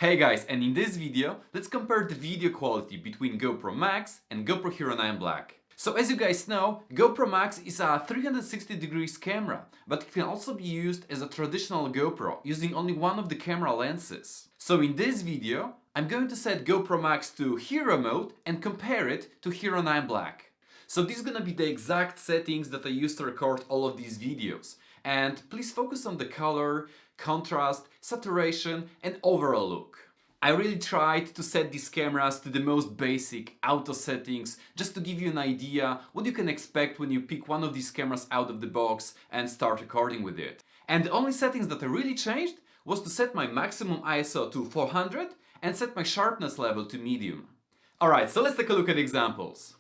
Hey guys, and in this video, let's compare the video quality between GoPro Max and GoPro Hero 9 Black. So as you guys know, GoPro Max is a 360 degrees camera, but it can also be used as a traditional GoPro using only one of the camera lenses. So in this video, I'm going to set GoPro Max to Hero mode and compare it to Hero 9 Black. So these are gonna be the exact settings that I used to record all of these videos. And please focus on the color, contrast, saturation, and overall look. I really tried to set these cameras to the most basic auto settings just to give you an idea what you can expect when you pick one of these cameras out of the box and start recording with it. And the only settings that I really changed was to set my maximum ISO to 400 and set my sharpness level to medium. Alright, so let's take a look at examples.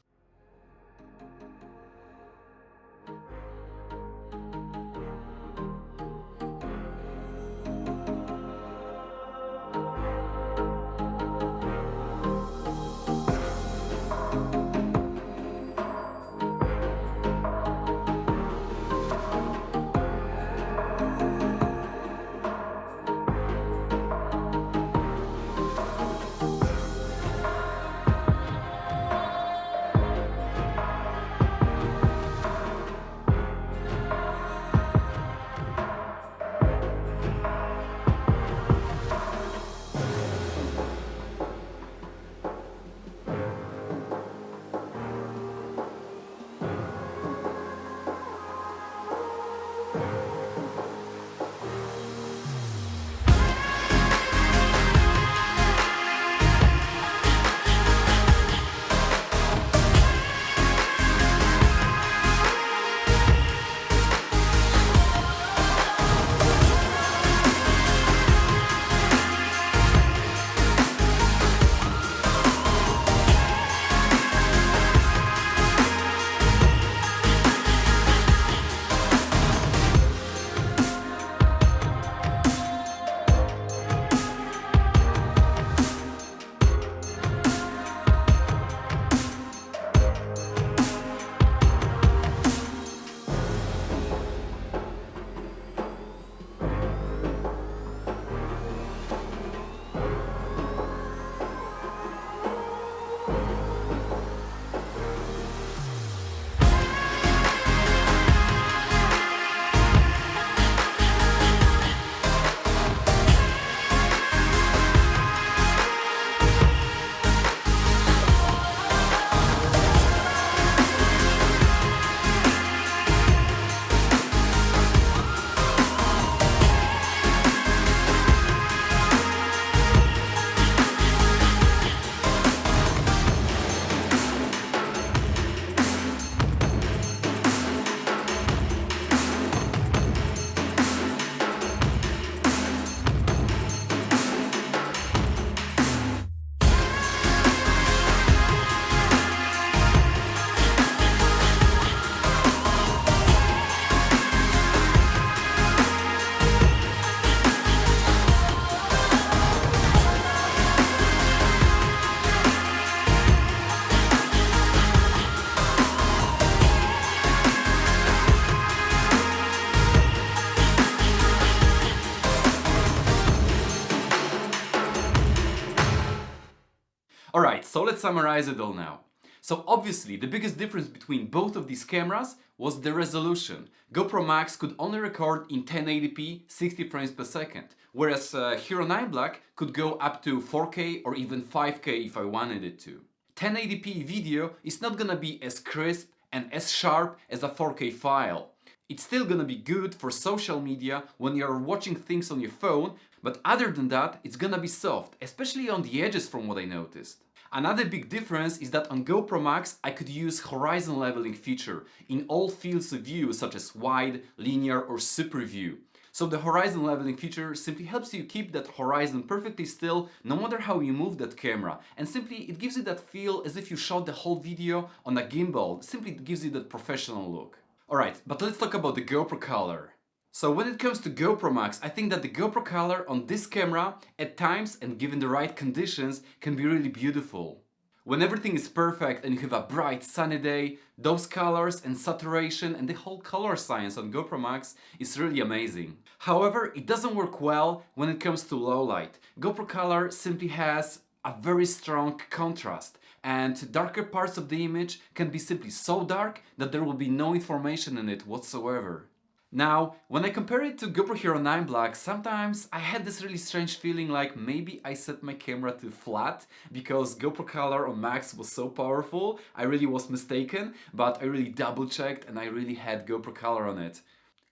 Alright, so let's summarize it all now. So obviously the biggest difference between both of these cameras was the resolution. GoPro Max could only record in 1080p 60 frames per second, whereas Hero 9 Black could go up to 4K or even 5K if I wanted it to. 1080p video is not gonna be as crisp and as sharp as a 4K file. It's still gonna be good for social media when you're watching things on your phone, but other than that, it's gonna be soft, especially on the edges from what I noticed. Another big difference is that on GoPro Max I could use horizon leveling feature in all fields of view such as wide, linear or super view. So the horizon leveling feature simply helps you keep that horizon perfectly still no matter how you move that camera, and simply it gives you that feel as if you shot the whole video on a gimbal. Simply it gives you that professional look. Alright, but let's talk about the GoPro color. So when it comes to GoPro Max, I think that the GoPro color on this camera at times and given the right conditions can be really beautiful. When everything is perfect and you have a bright sunny day, those colors and saturation and the whole color science on GoPro Max is really amazing. However, it doesn't work well when it comes to low light. GoPro Color simply has a very strong contrast, and darker parts of the image can be simply so dark that there will be no information in it whatsoever. Now, when I compare it to GoPro Hero 9 Black, sometimes I had this really strange feeling like maybe I set my camera to flat because GoPro Color on Max was so powerful. I really was mistaken, but I really double checked and I really had GoPro Color on it.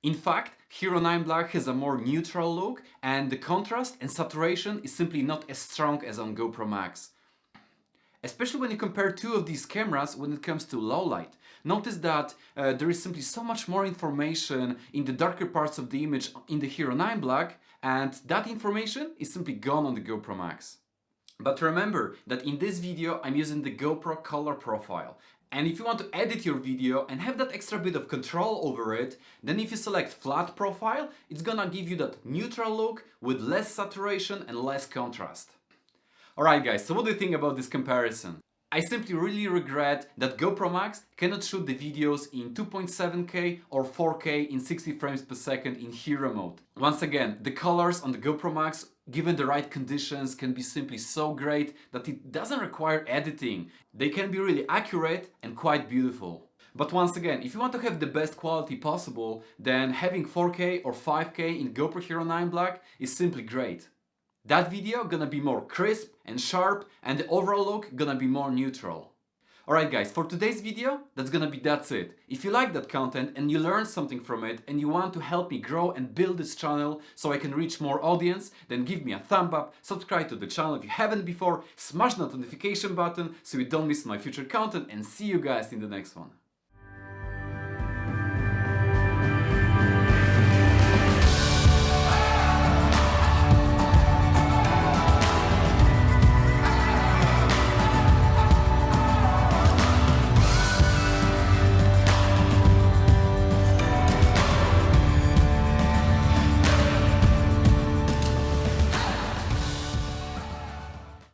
In fact, Hero 9 Black has a more neutral look and the contrast and saturation is simply not as strong as on GoPro Max. Especially when you compare two of these cameras when it comes to low light. Notice that there is simply so much more information in the darker parts of the image in the Hero 9 Black, and that information is simply gone on the GoPro Max. But remember that in this video I'm using the GoPro color profile. And if you want to edit your video and have that extra bit of control over it, then if you select flat profile, it's gonna give you that neutral look with less saturation and less contrast. Alright guys, so what do you think about this comparison? I simply really regret that GoPro Max cannot shoot the videos in 2.7K or 4K in 60 frames per second in Hero mode. Once again, the colors on the GoPro Max, given the right conditions, can be simply so great that it doesn't require editing. They can be really accurate and quite beautiful. But once again, if you want to have the best quality possible, then having 4K or 5K in GoPro Hero 9 Black is simply great. That video gonna be more crisp and sharp and the overall look gonna be more neutral. Alright guys, for today's video, that's it. If you like that content and you learned something from it and you want to help me grow and build this channel so I can reach more audience, then give me a thumb up, subscribe to the channel if you haven't before, smash that notification button so you don't miss my future content, and see you guys in the next one.